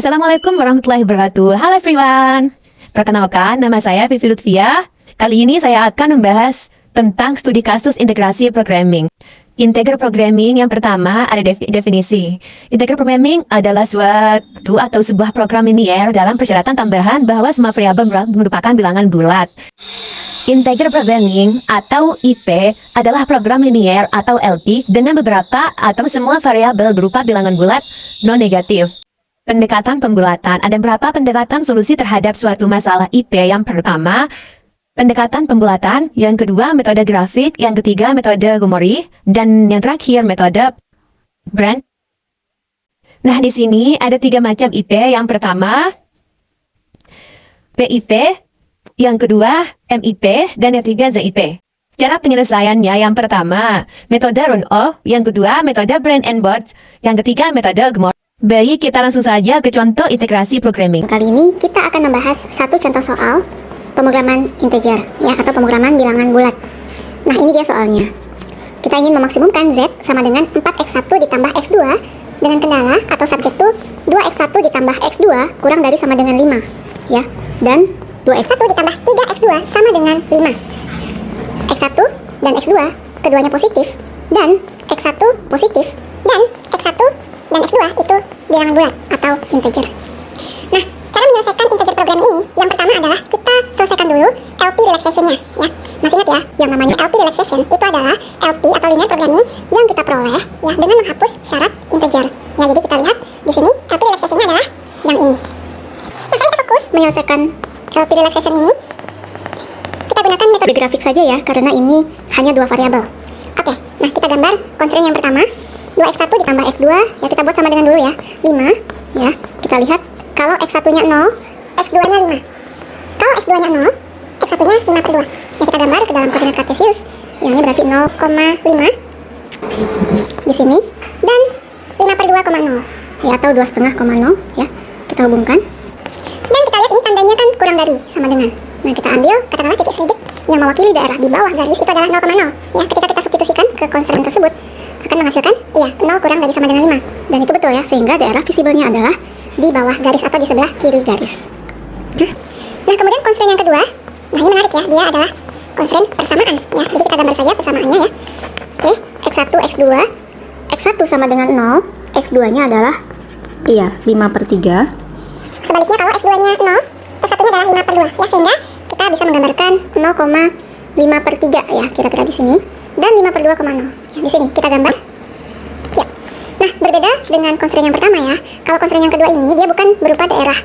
Assalamualaikum warahmatullahi wabarakatuh. Halo everyone. Perkenalkan, nama saya Vivi Lutfia. Kali ini saya akan membahas tentang studi kasus integrasi programming. Integer programming yang pertama ada definisi. Integer programming adalah suatu atau sebuah program linear dalam persyaratan tambahan bahwa semua variabel merupakan bilangan bulat. Integer programming atau IP adalah program linear atau LP dengan beberapa atau semua variabel berupa bilangan bulat non-negatif. Pendekatan pembulatan. Ada beberapa pendekatan solusi terhadap suatu masalah IP. Yang pertama, pendekatan pembulatan. Yang kedua, metode grafik. Yang ketiga, metode Gomori. Dan yang terakhir, metode branch. Nah, di sini ada 3 macam IP. Yang pertama, PIP. Yang kedua, MIP. Dan yang ketiga, ZIP. Cara penyelesaiannya, yang pertama, metode run-off. Yang kedua, metode branch and board. Yang ketiga, metode Gomori. Baik, kita langsung saja ke contoh integrasi programming. Kali ini kita akan membahas satu contoh soal pemrograman integer, ya, atau pemrograman bilangan bulat. Nah, ini dia soalnya. Kita ingin memaksimumkan Z sama dengan 4x1 ditambah x2 dengan kendala atau subjek itu 2x1 ditambah x2 kurang dari sama dengan 5, ya. Dan 2x1 ditambah 3x2 sama dengan 5. X1 dan x2 keduanya positif, dan x1 positif, dan x1 dan x2 itu bilangan bulat atau integer. Nah, cara menyelesaikan integer programming ini, yang pertama adalah kita selesaikan dulu LP relaxation-nya, ya. Masih ingat ya, yang namanya LP relaxation itu adalah LP atau linear programming yang kita peroleh, ya, dengan menghapus syarat integer. Ya, jadi kita lihat di sini LP relaxation-nya adalah yang ini. Nah, kita fokus menyelesaikan LP relaxation ini. Kita gunakan metode grafik saja ya, karena ini hanya 2 variabel. Oke, nah kita gambar constraint yang pertama. 2x1 ditambah x2, ya kita buat sama dengan dulu ya, 5, ya. Kita lihat, kalau x1-nya 0, x2-nya 5. Kalau x2-nya 0, x1-nya 5/2. Ya, kita gambar ke dalam koordinat kartesius. Yang ini berarti 0,5 di sini, dan 5/2,0, ya, atau 2,5,0, ya. Kita hubungkan. Dan kita lihat ini tandanya kan kurang dari, sama dengan. Nah, kita ambil katakanlah titik selidik yang mewakili daerah di bawah garis itu adalah 0,0. Ya, ketika kita substitusikan ke constraint tersebut, akan menghasilkan, iya, 0 kurang dari sama dengan 5. Dan itu betul ya, sehingga daerah visibelnya adalah di bawah garis atau di sebelah kiri garis. Nah, kemudian constraint yang kedua, nah ini menarik ya, dia adalah constraint persamaan, ya. Jadi kita gambar saja persamaannya ya. Oke, x1, x2. x1 sama dengan 0, x2-nya adalah, iya, 5/3. Sebaliknya kalau x2-nya 0, x1-nya adalah 5/2, ya, sehingga kita bisa menggambarkan 0,5/3 ya, kira-kira di sini. Dan 5/2,0. Ya, di sini kita gambar. Ya. Nah, berbeda dengan constraint yang pertama ya. Kalau constraint yang kedua ini dia bukan berupa daerah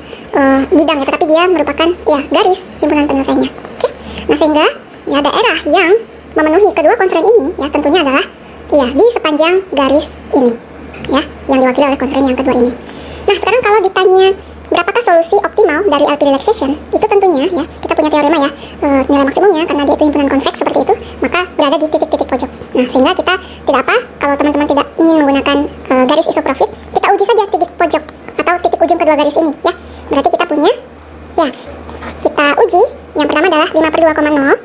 bidang ya, tetapi dia merupakan ya garis himpunan penyelesaiannya. Oke. Nah, sehingga ya daerah yang memenuhi kedua constraint ini ya tentunya adalah ya di sepanjang garis ini. Ya, yang diwakili oleh constraint yang kedua ini. Nah, sekarang kalau ditanya berapakah solusi optimal dari LP relaxation? Itu tentunya ya, kita punya teorema ya, nilai maksimumnya karena dia itu himpunan konveks seperti itu, maka berada di titik-titik pojok. Nah, sehingga kita tidak apa, kalau teman-teman tidak ingin menggunakan garis isoprofit, kita uji saja titik pojok atau titik ujung kedua garis ini ya. Berarti kita punya, ya, kita uji, yang pertama adalah 5/2,0,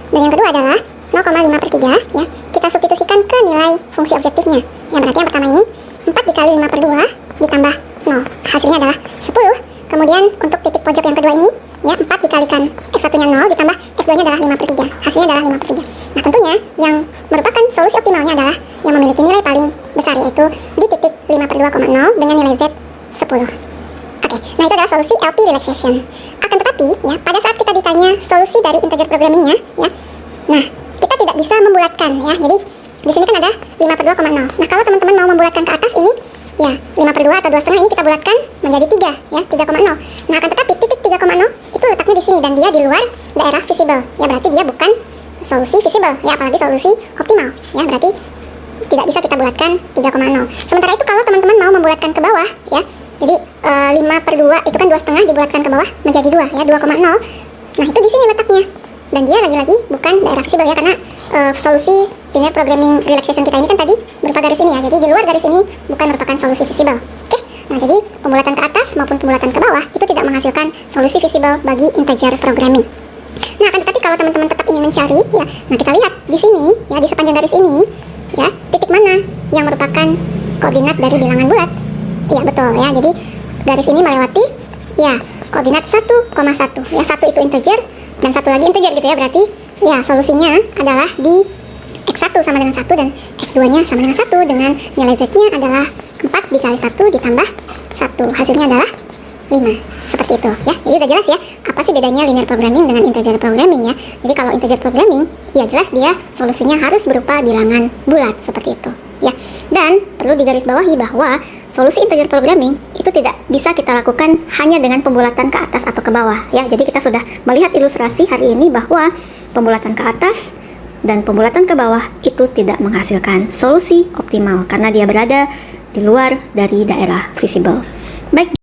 dan yang kedua adalah 0,5/3 ya. Kita substitusikan ke nilai fungsi objektifnya. Yang berarti yang pertama ini 4 dikali 5/2 ditambah 0. Hasilnya adalah 10. Kemudian untuk titik pojok yang kedua ini, ya, 4 dikalikan x1-nya 0 ditambah x2-nya adalah 5/3. Hasilnya adalah 5/3. Nah, tentunya yang merupakan solusi optimalnya adalah yang memiliki nilai paling besar, yaitu di titik 5/2,0 dengan nilai z 10. Oke, nah itu adalah solusi LP relaxation. Akan tetapi, ya, pada saat kita ditanya solusi dari integer programmingnya, ya, nah, kita tidak bisa membulatkan, ya. Jadi, di sini kan ada 5/2,0. Nah, kalau teman-teman mau membulatkan ke atas ini, ya, 5/2 atau 2,5 ini kita bulatkan menjadi 3, ya, 3,0. Nah, akan tetapi titik 3,0 itu letaknya di sini dan dia di luar daerah visible. Ya, berarti dia bukan solusi visible, ya, apalagi solusi optimal. Ya, berarti tidak bisa kita bulatkan 3,0. Sementara itu kalau teman-teman mau membulatkan ke bawah, ya, jadi 5/2 itu kan 2,5 dibulatkan ke bawah menjadi 2, ya, 2,0. Nah, itu di sini letaknya. Dan dia lagi-lagi bukan daerah visible ya, karena solusi linear programming relaxation kita ini kan tadi berupa garis ini ya. Jadi di luar garis ini bukan merupakan solusi visible. Oke. Nah, jadi pembulatan ke atas maupun pembulatan ke bawah itu tidak menghasilkan solusi visible bagi integer programming. Nah, akan tetapi kalau teman-teman tetap ingin mencari, ya, nah kita lihat di sini, ya, di sepanjang garis ini, ya, titik mana yang merupakan koordinat dari bilangan bulat. Iya, betul ya. Jadi garis ini melewati ya koordinat 1,1. Ya, 1 itu integer dan satu lagi integer gitu ya. Berarti ya solusinya adalah di X1 sama dengan 1 dan X2 nya sama dengan 1 dengan nilai Z-nya adalah 4 dikali 1 ditambah 1. Hasilnya adalah 5. Seperti itu ya. Jadi udah jelas ya apa sih bedanya linear programming dengan integer programming ya. Jadi kalau integer programming ya jelas dia solusinya harus berupa bilangan bulat seperti itu ya. Dan perlu digarisbawahi bahwa solusi integer programming itu tidak bisa kita lakukan hanya dengan pembulatan ke atas atau ke bawah ya. Jadi kita sudah melihat ilustrasi hari ini bahwa pembulatan ke atas dan pembulatan ke bawah itu tidak menghasilkan solusi optimal karena dia berada di luar dari daerah visible. Baik,